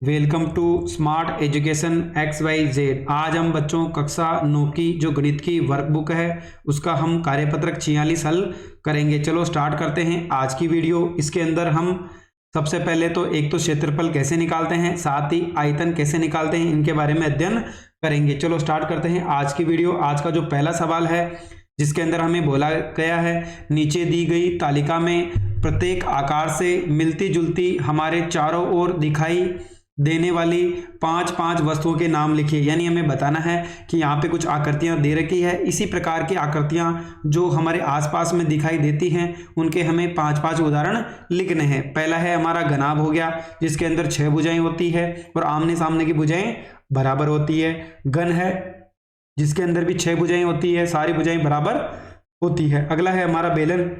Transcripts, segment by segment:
Welcome to smart education X Y Z. आज हम बच्चों कक्षा 9 की जो गणित की वर्कबुक है उसका हम कार्यपत्रक 46 हल करेंगे। चलो स्टार्ट करते हैं आज की वीडियो। इसके अंदर हम सबसे पहले तो एक तो क्षेत्रफल कैसे निकालते हैं, साथ ही आयतन कैसे निकालते हैं, इनके बारे में अध्ययन करेंगे। चलो स्टार्ट करते हैं आज की वीडियो। आज का जो पहला सवाल है जिसके अंदर हमें बोला गया है, नीचे दी गई तालिका में प्रत्येक आकार से मिलती जुलती हमारे चारों ओर दिखाई देने वाली पांच पांच वस्तुओं के नाम लिखिए। यानी हमें बताना है कि यहाँ पे कुछ आकृतियां दे रखी है, इसी प्रकार की आकृतियां जो हमारे आसपास में दिखाई देती हैं उनके हमें पांच पांच उदाहरण लिखने हैं। पहला है हमारा घनाभ हो गया, जिसके अंदर 6 भुजाएं होती है और आमने सामने की भुजाएं बराबर होती है। घन है जिसके अंदर भी 6 भुजाएं होती है, सारी भुजाएं बराबर होती है। अगला है हमारा बेलन,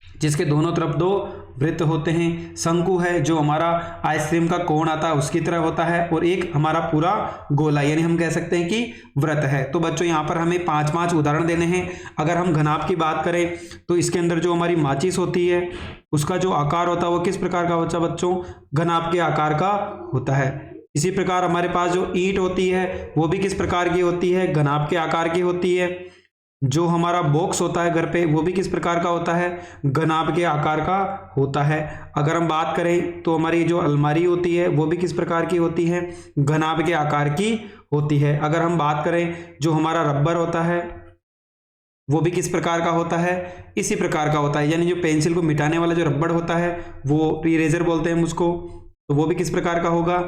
जिसके दोनों तरफ 2 वृत्त होते हैं। शंकु है जो हमारा आइसक्रीम का कोण आता है उसकी तरह होता है, और एक हमारा पूरा गोला, यानी हम कह सकते हैं कि वृत्त है। तो बच्चों यहाँ पर हमें 5-5 उदाहरण देने हैं। अगर हम घनाभ की बात करें तो इसके अंदर जो हमारी माचिस होती है उसका जो आकार होता है वो किस प्रकार का होता है बच्चों, घनाभ के आकार का होता है। इसी प्रकार हमारे पास जो ईंट होती है वो भी किस प्रकार की होती है, घनाभ के आकार की होती है। जो हमारा बॉक्स होता है घर पे वो भी किस प्रकार का होता है, घनाभ के आकार का होता है। अगर हम बात करें तो हमारी जो अलमारी होती है वो भी किस प्रकार की होती है, घनाभ के आकार की होती है। अगर हम बात करें जो हमारा रबर होता है वो भी किस प्रकार का होता है, इसी प्रकार का होता है। यानी जो पेंसिल को मिटाने वाला जो रबर होता है वो इरेजर बोलते हैं हम उसको, तो वो भी किस प्रकार का होगा,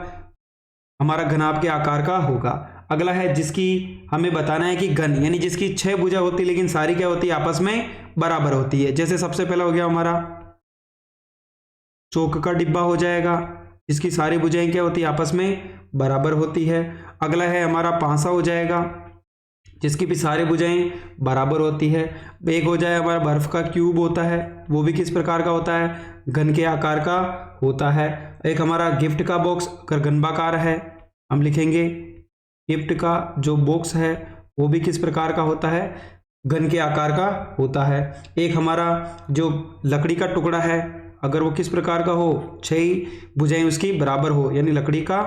हमारा घनाभ के आकार का होगा। अगला है जिसकी हमें बताना है कि घन, यानी जिसकी 6 भुजा होती है लेकिन सारी क्या होती है, आपस में बराबर होती है। जैसे सबसे पहला हो गया हमारा चौक का डिब्बा हो जाएगा, जिसकी सारी भुजाएं क्या होती है, आपस में बराबर होती है। अगला है हमारा पांसा हो जाएगा, जिसकी भी सारी भुजाएं बराबर होती है। एक हो जाए हमारा बर्फ का क्यूब होता है, वो भी किस प्रकार का होता है, घन के आकार का होता है। एक हमारा गिफ्ट का बॉक्स अगर घनाभाकार है, हम लिखेंगे गिफ्ट का जो बॉक्स है वो भी किस प्रकार का होता है, घन के आकार का होता है। एक हमारा जो लकड़ी का टुकड़ा है अगर वो किस प्रकार का हो, 6 भुजाएं उसकी बराबर हो, यानी लकड़ी का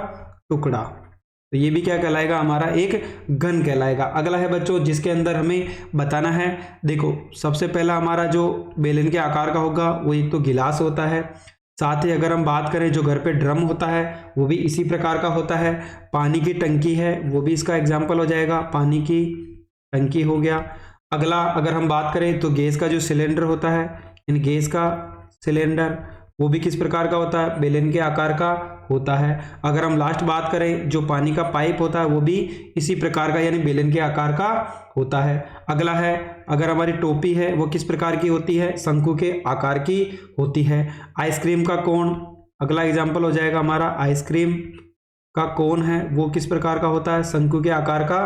टुकड़ा, तो ये भी क्या कहलाएगा, हमारा एक घन कहलाएगा। अगला है बच्चों जिसके अंदर हमें बताना है, देखो सबसे पहला हमारा जो बेलन के आकार का होगा वो एक तो गिलास होता है। साथ ही अगर हम बात करें जो घर पे ड्रम होता है वो भी इसी प्रकार का होता है। पानी की टंकी है वो भी इसका एग्जाम्पल हो जाएगा, पानी की टंकी हो गया। अगला अगर हम बात करें तो गैस का जो सिलेंडर होता है, इन गैस का सिलेंडर वो भी किस प्रकार का होता है, बेलन के आकार का होता है। अगर हम लास्ट बात करें जो पानी का पाइप होता है वो भी इसी प्रकार का, यानी बेलन के आकार का होता है। अगला है अगर हमारी टोपी है वो किस प्रकार की होती है, शंकु के आकार की होती है। आइसक्रीम का कोन अगला एग्जाम्पल हो जाएगा हमारा, आइसक्रीम का कोन है वो किस प्रकार का होता है, शंकु के आकार का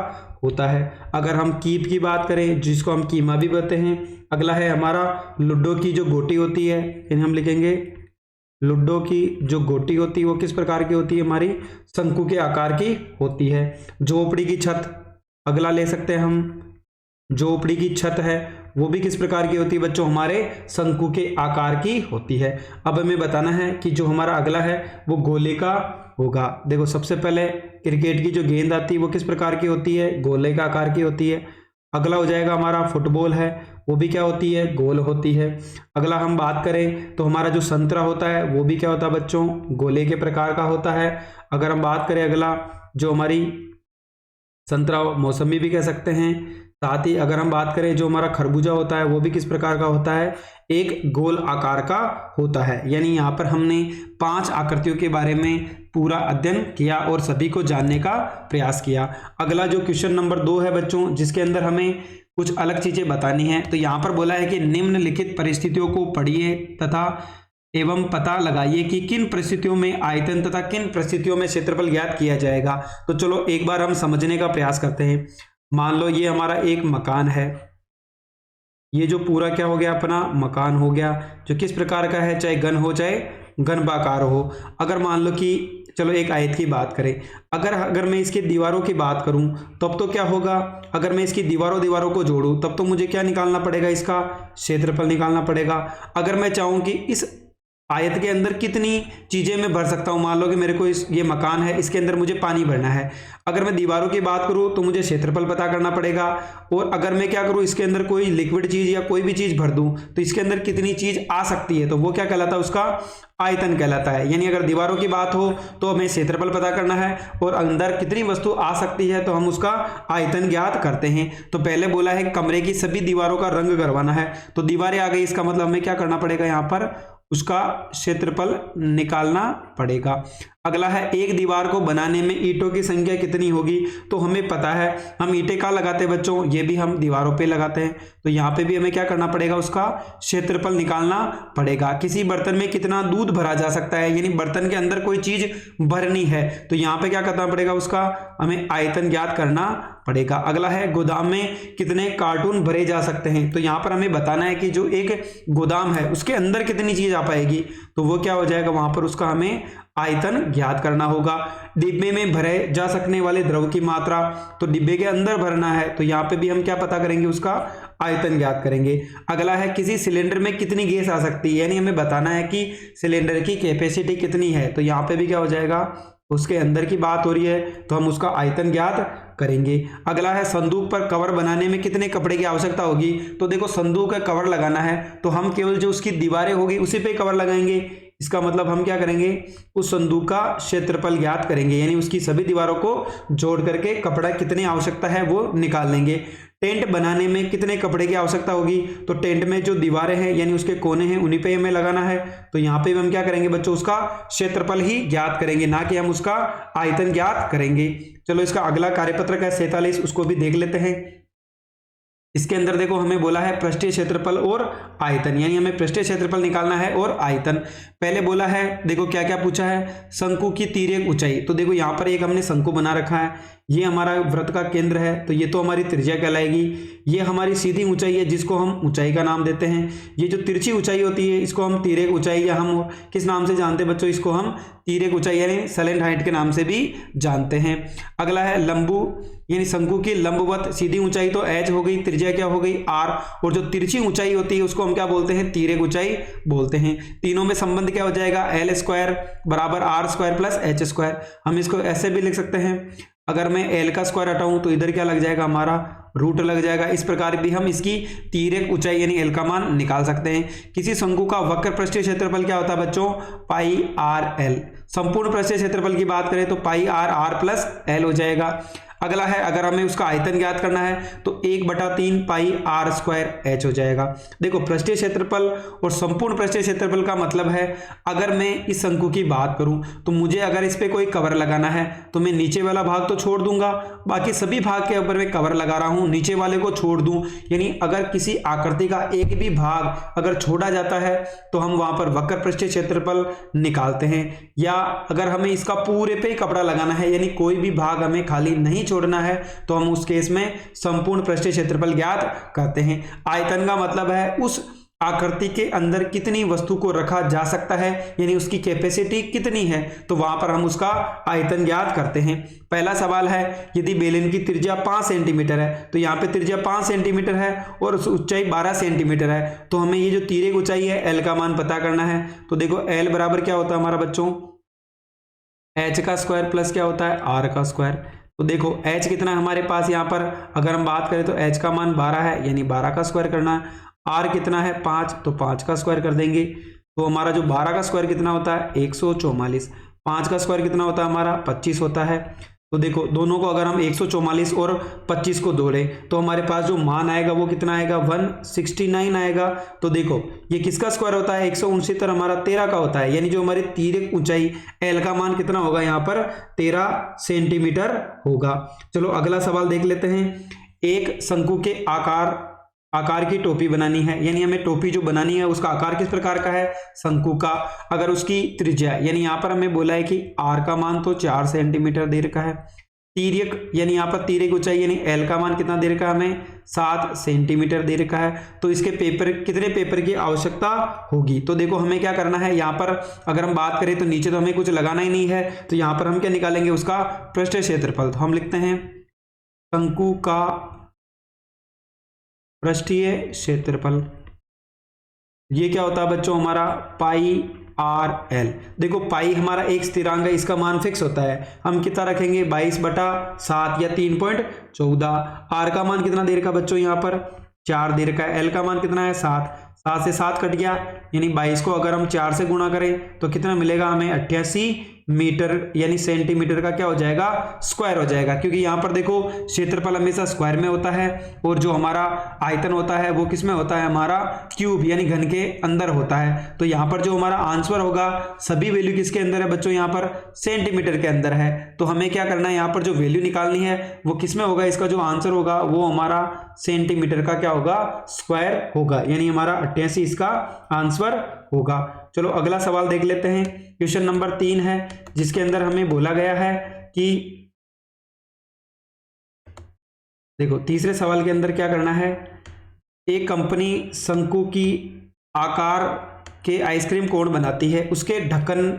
होता है। अगर हम कीप की बात करें जिसको हम कीमा भी बोलते हैं, अगला है हमारा लूडो की जो गोटी होती है, इन्हें हम लिखेंगे लूडो की जो गोटी होती है वो किस प्रकार की होती है, हमारी शंकु के आकार की होती है। झोपड़ी की छत अगला ले सकते हैं हम, झोपड़ी की छत है वो भी किस प्रकार की होती है बच्चों, हमारे शंकु के आकार की होती है। अब हमें बताना है कि जो हमारा अगला है वो गोले का होगा। देखो सबसे पहले क्रिकेट की जो गेंद आती है वो किस प्रकार की होती है, गोले का आकार की होती है। अगला हो जाएगा हमारा फुटबॉल है वो भी क्या होती है, गोल होती है। अगला हम बात करें तो हमारा जो संतरा होता है वो भी क्या होता है बच्चों, गोले के प्रकार का होता है। अगर हम बात करें अगला जो हमारी संतरा मौसमी भी कह सकते हैं। साथ ही अगर हम बात करें जो हमारा खरबूजा होता है वो भी किस प्रकार का होता है, एक गोल आकार का होता है। यानी यहाँ पर हमने 5 आकृतियों के बारे में पूरा अध्ययन किया और सभी को जानने का प्रयास किया। अगला जो क्वेश्चन नंबर 2 है बच्चों, जिसके अंदर हमें कुछ अलग चीजें बतानी है। तो यहाँ पर बोला है कि निम्नलिखित परिस्थितियों को पढ़िए तथा एवं पता लगाइए कि किन परिस्थितियों में आयतन तथा किन परिस्थितियों में क्षेत्रफल ज्ञात किया जाएगा। तो चलो एक बार हम समझने का प्रयास करते हैं। मान लो ये हमारा एक मकान है, ये जो पूरा क्या हो गया, अपना मकान हो गया, जो किस प्रकार का है, चाहे घन हो चाहे घनाभाकार हो। अगर मान लो कि चलो एक आयत की बात करें, अगर मैं इसकी दीवारों की बात करूं तब तो क्या होगा, अगर मैं इसकी दीवारों को जोड़ूं तब तो मुझे क्या निकालना पड़ेगा, इसका क्षेत्रफल निकालना पड़ेगा। अगर मैं चाहूं कि इस आयत के अंदर कितनी चीज़ें मैं भर सकता हूँ। मान लो कि मेरे को ये मकान है, इसके अंदर मुझे पानी भरना है। अगर मैं दीवारों की बात करूँ तो मुझे क्षेत्रफल पता करना पड़ेगा, और अगर मैं क्या करूँ, इसके अंदर कोई लिक्विड चीज़ या कोई भी चीज़ भर दूँ तो इसके अंदर कितनी चीज़ आ सकती है, तो वो क्या कहलाता है, उसका आयतन कहलाता है। यानी अगर दीवारों की बात हो तो हमें क्षेत्रफल पता करना है, और अंदर कितनी वस्तु आ सकती है तो हम उसका आयतन ज्ञात करते हैं। तो पहले बोला है कमरे की सभी दीवारों का रंग करवाना है, तो दीवारें आ गई, इसका मतलब हमें क्या करना पड़ेगा, यहाँ पर उसका क्षेत्रफल निकालना पड़ेगा। अगला है एक दीवार को बनाने में ईंटों की संख्या कितनी होगी, तो हमें पता है हम ईंटें कहाँ लगाते हैं बच्चों, ये भी हम दीवारों पे लगाते हैं, तो यहाँ पे भी हमें क्या करना पड़ेगा, उसका क्षेत्रफल निकालना पड़ेगा। किसी बर्तन में कितना दूध भरा जा सकता है, यानी बर्तन के अंदर कोई चीज भरनी है, तो यहाँ पे क्या करना पड़ेगा, उसका हमें आयतन ज्ञात करना पड़ेगा। अगला है गोदाम में कितने कार्टून भरे जा सकते हैं, तो यहाँ पर हमें बताना है कि जो एक गोदाम है उसके अंदर कितनी चीज आ पाएगी, तो वो क्या हो जाएगा, वहां पर उसका हमें आयतन ज्ञात करना होगा। डिब्बे में भरे जा सकने वाले द्रव की मात्रा, तो डिब्बे के अंदर भरना है, तो यहाँ पे भी हम क्या पता करेंगे, उसका आयतन ज्ञात करेंगे। अगला है किसी सिलेंडर में कितनी गैस आ सकती है, यानी हमें बताना है कि सिलेंडर की कैपेसिटी कितनी है, तो यहाँ पे भी क्या हो जाएगा, उसके अंदर की बात हो रही है, तो हम उसका आयतन ज्ञात करेंगे। अगला है संदूक पर कवर बनाने में कितने कपड़े की आवश्यकता होगी, तो देखो संदूक का कवर लगाना है तो हम केवल जो उसकी दीवारें होगी उसी पे कवर लगाएंगे। इसका मतलब हम क्या करेंगे, उस संदूक का क्षेत्रफल ज्ञात करेंगे, यानी उसकी सभी दीवारों को जोड़ करके कपड़ा कितनी आवश्यकता है वो निकाल लेंगे। टेंट बनाने में कितने कपड़े की आवश्यकता होगी, तो टेंट में जो दीवारें हैं यानी उसके कोने हैं उन्हीं पे हमें लगाना है, तो यहाँ पे भी हम क्या करेंगे बच्चों, उसका क्षेत्रफल ही ज्ञात करेंगे, ना कि हम उसका आयतन ज्ञात करेंगे। चलो इसका अगला कार्यपत्रक है 47, उसको भी देख लेते हैं। इसके अंदर देखो हमें बोला है पृष्ठीय क्षेत्रफल और आयतन, यानी हमें पृष्ठीय क्षेत्रफल निकालना है और आयतन। पहले बोला है, देखो क्या क्या पूछा है, शंकु की तिर्यक ऊंचाई, तो देखो यहाँ पर एक हमने शंकु बना रखा है, ये हमारा वृत्त का केंद्र है, तो ये तो हमारी त्रिज्या कहलाएगी। ये हमारी सीधी ऊंचाई है जिसको हम ऊंचाई का नाम देते हैं। ये जो तिरछी ऊंचाई होती है इसको हम तिर्यक ऊंचाई, या हम किस नाम से जानते हैं बच्चों, इसको हम तिर्यक ऊंचाई यानी सलेंट हाइट के नाम से भी जानते हैं। अगला है लंबु, यानी शंकु की लंबवत सीधी ऊंचाई, तो एच हो गई, त्रिज्या क्या हो गई आर, और जो तिरछी ऊंचाई होती है उसको हम क्या बोलते हैं, तिर्यक ऊंचाई बोलते हैं। तीनों में संबंध क्या हो जाएगा, एल स्क्वायर बराबर R square plus H square. हम इसको ऐसे भी लिख सकते हैं, अगर मैं एल का स्क्वायर हटाऊं तो इधर क्या लग जाएगा, हमारा रूट लग जाएगा। इस प्रकार भी हम इसकी तिर्यक ऊंचाई यानी एल का मान निकाल सकते हैं। किसी शंकु का वक्र पृष्ठीय क्षेत्रफल क्या होता है बच्चों, पाई आर एल। संपूर्ण पृष्ठीय क्षेत्रफल की बात करें तो पाई आर आर प्लस एल हो जाएगा। अगला है, अगर हमें उसका आयतन ज्ञात करना है तो 1/3 पाई आर स्क्वायर एच हो जाएगा। देखो पृष्ठीय क्षेत्रफल और संपूर्ण पृष्ठीय क्षेत्रफल का मतलब है, अगर मैं इस शंकु की बात करूं तो मुझे अगर इस पे कोई कवर लगाना है तो मैं नीचे वाला भाग तो छोड़ दूंगा, बाकी सभी भाग के ऊपर मैं कवर लगा रहा हूं, नीचे वाले को छोड़ दूं। यानी अगर किसी आकृति का एक भी भाग अगर छोड़ा जाता है तो हम वहां पर वक्र पृष्ठीय क्षेत्रफल निकालते हैं। या अगर हमें इसका पूरे पे कपड़ा लगाना है यानी कोई भी भाग हमें खाली नहीं छोड़ना है तो हम उस केस में संपूर्ण पृष्ठीय क्षेत्रफल ज्ञात करते हैं। आयतन का मतलब है उस आकृति के अंदर कितनी वस्तु को रखा जा सकता है, यानी उसकी कैपेसिटी कितनी है, तो वहां पर हम उसका आयतन ज्ञात करते हैं। पहला सवाल है, यदि बेलन की त्रिज्या 5 सेंटीमीटर है, तो यहाँ पे त्रिज्या 5 सेंटीमीटर है और ऊंचाई 12 सेंटीमीटर है, तो हमें ये जो तिर्यक ऊंचाई है एल का मान पता करना है। तो देखो एल बराबर क्या होता है हमारा बच्चों, एच का स्क्वायर प्लस क्या होता है आर का स्क्वायर। तो देखो h कितना है हमारे पास, यहाँ पर अगर हम बात करें तो h का मान 12 है, यानी 12 का स्क्वायर करना है। r कितना है 5, तो 5 का स्क्वायर कर देंगे, तो हमारा जो 12 का स्क्वायर कितना होता है 144, 5 का स्क्वायर कितना होता है हमारा 25 होता है। तो देखो दोनों को अगर हम 144 और 25 को जोड़ें तो हमारे पास जो मान आएगा वो कितना आएगा 169 आएगा। तो देखो ये किसका स्क्वायर होता है 169 हमारा 13 का होता है, यानी जो हमारी तिर्यक ऊंचाई एल का मान कितना होगा यहाँ पर 13 सेंटीमीटर होगा। चलो अगला सवाल देख लेते हैं। एक शंकु के आकार की टोपी बनानी है, यानी हमें टोपी जो बनानी है उसका आकार किस प्रकार का है शंकु का। अगर उसकी त्रिज्या यानी यहाँ पर हमें बोला है कि आर का मान तो 4 सेंटीमीटर दे रखा है, तिर्यक यानी यहाँ पर तिर्यक ऊंचाई यानी एल का मान कितना दे रखा है हमें 7 सेंटीमीटर दे रखा है, तो इसके कितने पेपर की आवश्यकता होगी। तो देखो हमें क्या करना है, यहाँ पर अगर हम बात करें तो नीचे तो हमें कुछ लगाना ही नहीं है, तो यहाँ पर हम क्या निकालेंगे उसका पृष्ठीय क्षेत्रफल। तो हम लिखते हैं शंकु का पृष्ठीय क्षेत्रफल, ये क्या होता है बच्चों हमारा पाई RL। देखो पाई हमारा एक स्थिरांक है, इसका मान फिक्स होता है, हम कितना रखेंगे 22/7 या 3.14। R का मान कितना दे रखा बच्चों यहाँ पर 4 दे रखा है, L का मान कितना है 7, 7 से 7 कट गया, यानी 22 को अगर हम 4 से गुणा करें तो कितना मिलेगा हमें 88 मीटर, यानी सेंटीमीटर का क्या हो जाएगा स्क्वायर हो जाएगा, क्योंकि यहाँ पर देखो क्षेत्रफल हमेशा स्क्वायर में होता है और जो हमारा आयतन होता है वो किस में होता है हमारा क्यूब यानी घन के अंदर होता है। तो यहाँ पर जो हमारा आंसर होगा सभी वैल्यू किसके अंदर है बच्चों यहाँ पर सेंटीमीटर के अंदर है। तो हमें क्या करना है यहाँ पर जो वैल्यू निकालनी है वो किस में होगा, इसका जो आंसर होगा वो हमारा सेंटीमीटर का क्या होगा स्क्वायर होगा, यानी हमारा 88 इसका आंसर होगा। चलो अगला सवाल देख लेते हैं, क्वेश्चन नंबर 3 है जिसके अंदर हमें बोला गया है कि देखो तीसरे सवाल के अंदर क्या करना है, एक कंपनी शंकु की आकार के आइसक्रीम कोन बनाती है, उसके ढक्कन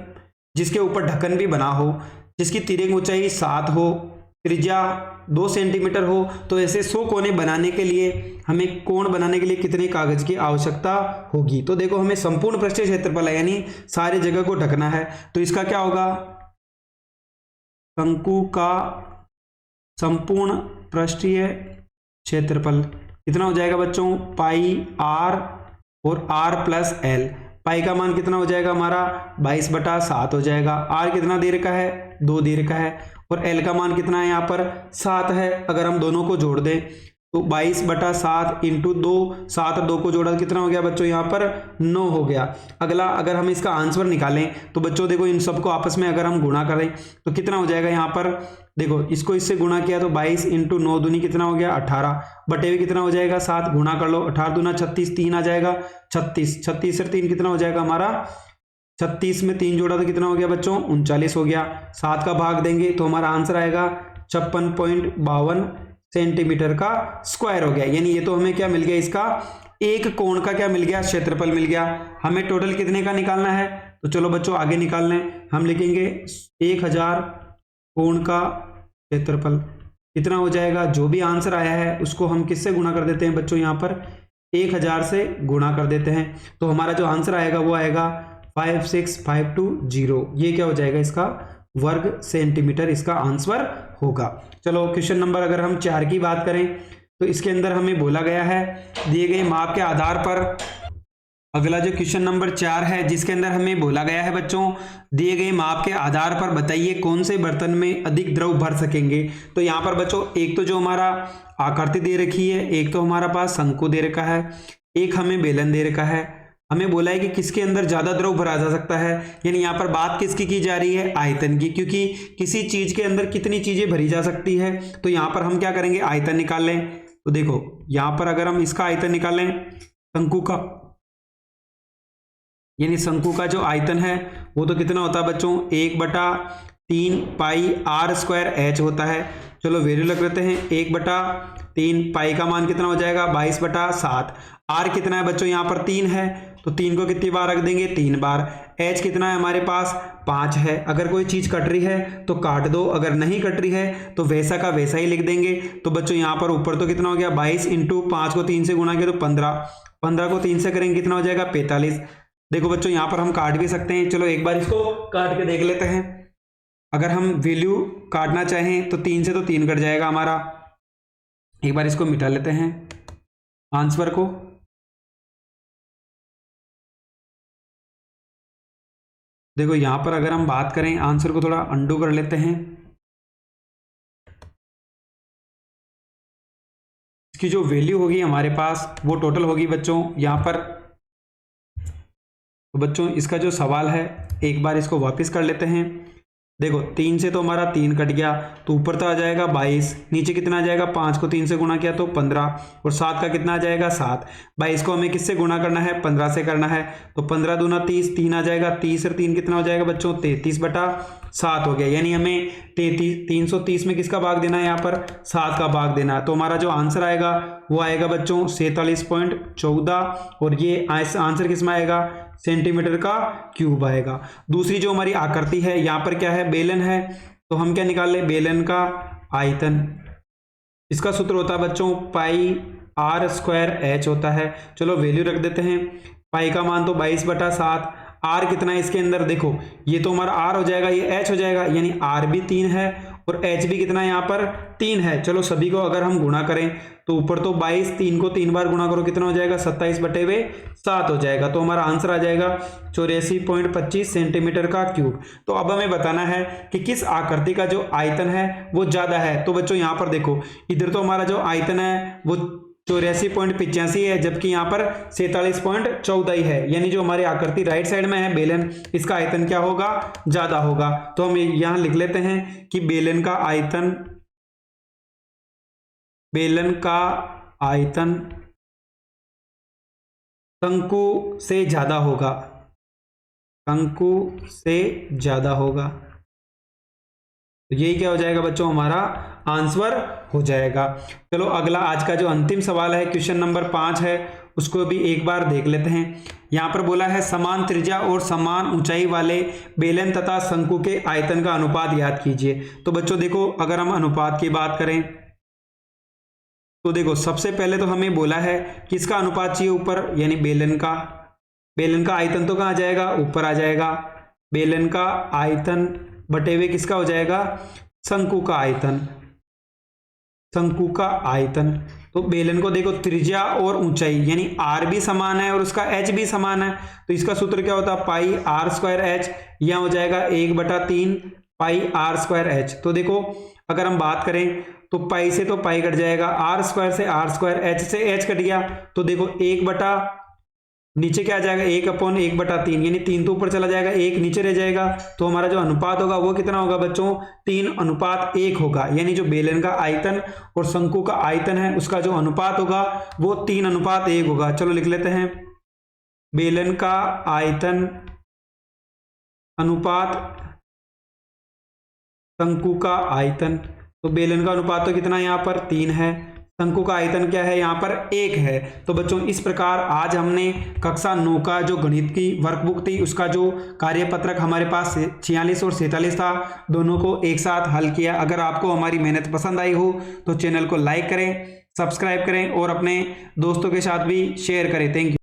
जिसके ऊपर ढक्कन भी बना हो, जिसकी तिर्यक ऊंचाई 7 हो, त्रिज्या 2 सेंटीमीटर हो, तो ऐसे 100 कोने बनाने के लिए हमें कोण बनाने के लिए कितने कागज की आवश्यकता होगी। तो देखो हमें संपूर्ण पृष्ठीय क्षेत्रफल है यानी सारी जगह को ढकना है, तो इसका क्या होगा शंकु का संपूर्ण पृष्ठीय क्षेत्रफल कितना हो जाएगा बच्चों पाई R और R प्लस L। पाई का मान कितना हो जाएगा हमारा 22/7 हो जाएगा, R कितना दे रखा है 2 दे रखा है और L का मान कितना है यहाँ पर 7 है। अगर हम दोनों को जोड़ दें तो 22/7 इंटू 2, 7 और 2 को जोड़ा कितना हो गया बच्चों यहाँ पर 9 हो गया। अगला अगर हम इसका आंसर निकालें तो बच्चों देखो इन सबको आपस में अगर हम गुणा करें तो कितना हो जाएगा यहाँ पर, देखो इसको इससे गुणा किया तो 22 इंटू 9 दूनी कितना हो गया 18 बटे हुए कितना हो जाएगा 7, गुणा कर लो 18 दूना 36, 3 आ जाएगा 36, 36 से 3 कितना हो जाएगा हमारा 36 में 3 जोड़ा तो कितना हो गया बच्चों 39 हो गया। 7 का भाग देंगे तो हमारा आंसर आएगा 56.52 सेंटीमीटर का स्क्वायर हो गया। यानी ये तो हमें क्या मिल गया, इसका एक कोण का क्या मिल गया क्षेत्रफल मिल गया। हमें टोटल कितने का निकालना है, तो चलो बच्चों आगे निकालना है, हम लिखेंगे 1000 कोण का क्षेत्रफल कितना हो जाएगा, जो भी आंसर आया है उसको हम किससे गुणा कर देते हैं बच्चों यहाँ पर 1000 से गुणा कर देते हैं, तो हमारा जो आंसर आएगा वो आएगा 56520। ये क्या हो जाएगा इसका वर्ग सेंटीमीटर इसका आंसर होगा। चलो क्वेश्चन नंबर अगर हम 4 की बात करें तो इसके अंदर हमें बोला गया है दिए गए माप के आधार पर, अगला जो क्वेश्चन नंबर 4 है जिसके अंदर हमें बोला गया है बच्चों दिए गए माप के आधार पर बताइए कौन से बर्तन में अधिक द्रव भर सकेंगे। तो यहाँ पर बच्चों एक तो जो हमारा आकृति दे रखी है, एक तो हमारा पास शंकु दे रखा है, एक हमें बेलन दे रखा है। हमें बोला है कि किसके अंदर ज्यादा द्रव भरा जा सकता है, यानी यहाँ पर बात किसकी की जा रही है आयतन की, क्योंकि किसी चीज के अंदर कितनी चीजें भरी जा सकती है। तो यहाँ पर हम क्या करेंगे आयतन निकाल लें। तो देखो यहाँ पर अगर हम इसका आयतन निकालें शंकु का, यानी शंकु का जो आयतन है वो तो कितना होता है बच्चों 1/3 पाई R स्क्वायर H होता है। चलो वैल्यू रख लेते हैं 1/3 पाई का मान कितना हो जाएगा 22/7। R कितना है बच्चों यहाँ पर 3 है, तो 3 को कितनी बार रख देंगे 3 बार। H कितना है हमारे पास 5 है। अगर कोई चीज कट रही है तो काट दो, अगर नहीं कट रही है तो वैसा का वैसा ही लिख देंगे। तो बच्चों यहाँ पर ऊपर तो कितना हो गया 22 इंटू 5 को 3 से गुणा किया तो 15, 15 को 3 से करेंगे कितना हो जाएगा 45। देखो बच्चों यहाँ पर हम काट भी सकते हैं, चलो एक बार इसको काट के देख लेते हैं। अगर हम वैल्यू काटना चाहें तो 3 से तो 3 कट जाएगा हमारा। एक बार इसको मिटा लेते हैं आंसर को। देखो यहां पर अगर हम बात करें आंसर को थोड़ा अंडू कर लेते हैं, इसकी जो वैल्यू होगी हमारे पास वो टोटल होगी बच्चों यहाँ पर। तो बच्चों इसका जो सवाल है एक बार इसको वापस कर लेते हैं। देखो 3 से तो हमारा 3 कट गया, तो ऊपर तो आ जाएगा 22, नीचे कितना आ जाएगा 5 को 3 से गुणा किया तो 15 और 7 का कितना आ जाएगा 7। 22 को हमें किससे गुणा करना है 15 से करना है, तो 15 दूना 30, 3 आ जाएगा 30 और 3 कितना हो जाएगा बच्चों 33/7 हो गया। यानी हमें 330 में किसका भाग देना है यहाँ पर 7 का भाग देना है। तो हमारा जो आंसर आएगा वो आएगा बच्चों 47.14 और ये आंसर किस में आएगा सेंटीमीटर का क्यूब आएगा। दूसरी जो हमारी आकृति है यहाँ पर क्या है बेलन है, तो हम क्या निकाल ले बेलन का आयतन। इसका सूत्र होता है बच्चों पाई R स्क्वायर H होता है। चलो वैल्यू रख देते हैं, पाई का मान तो 22/7, आर कितना है इसके अंदर, देखो ये तो हमारा आर हो जाएगा, ये एच हो जाएगा, यानी आर भी 3 है और एच भी कितना है यहाँ पर 3 है। चलो सभी को अगर हम गुणा करें तो ऊपर तो 22, 3 को 3 बार गुणा करो कितना हो जाएगा 27/7 हो जाएगा। तो हमारा आंसर आ जाएगा 84.25 सेंटीमीटर का क्यूब। तो अब हमें बताना है कि किस आकृति का जो आयतन है वो ज्यादा है। तो बच्चों यहाँ पर देखो, इधर तो हमारा जो आयतन है वो 84.85 है, जबकि यहाँ पर 47.14 है, यानी जो हमारी आकृति राइट साइड में है बेलन, इसका आयतन क्या होगा, ज्यादा होगा। तो हम यहां लिख लेते हैं कि बेलन का आयतन शंकु से ज्यादा होगा। तो यही क्या हो जाएगा बच्चों, हमारा आंसर हो जाएगा। चलो अगला आज का जो अंतिम सवाल है, क्वेश्चन नंबर 5 है, उसको भी एक बार देख लेते हैं। यहां पर बोला है समान त्रिज्या और समान ऊंचाई वाले बेलन तथा शंकु के आयतन का अनुपात याद कीजिए। तो बच्चों देखो, अगर हम अनुपात की बात करें तो देखो सबसे पहले तो हमें बोला है किसका अनुपात चाहिए ऊपर, यानी बेलन का आयतन तो कहाँ जाएगा, ऊपर आ जाएगा। बेलन का आयतन बटे हुए किसका हो जाएगा, शंकु का आयतन। तो बेलन को देखो त्रिज्या और ऊंचाई यानी आर भी समान है और उसका एच भी समान है, तो इसका सूत्र क्या होता है, पाई आर स्क्वायर एच, यह हो जाएगा 1/3 पाई आर स्क्वायर एच। तो देखो अगर हम बात करें तो पाई से तो पाई कट जाएगा, आर स्क्वायर से आर स्क्वायर, एच से एच कट गया, तो देखो 1 नीचे क्या आ जाएगा 1/1/3, यानी 3 तो ऊपर चला जाएगा, 1 नीचे रह जाएगा। तो हमारा जो अनुपात होगा वो कितना होगा बच्चों, 3:1 होगा, यानी जो बेलन का आयतन और शंकु का आयतन है उसका जो अनुपात होगा वो 3:1 होगा। चलो लिख लेते हैं, बेलन का आयतन अनुपात शंकु का आयतन। तो बेलन का अनुपात तो कितना है यहाँ पर 3 है, शंकु का आयतन क्या है यहाँ पर 1 है। तो बच्चों इस प्रकार आज हमने कक्षा 9 का जो गणित की वर्कबुक थी उसका जो कार्यपत्रक हमारे पास 46 और 47 था, दोनों को एक साथ हल किया। अगर आपको हमारी मेहनत पसंद आई हो तो चैनल को लाइक करें, सब्सक्राइब करें और अपने दोस्तों के साथ भी शेयर करें। Thank you.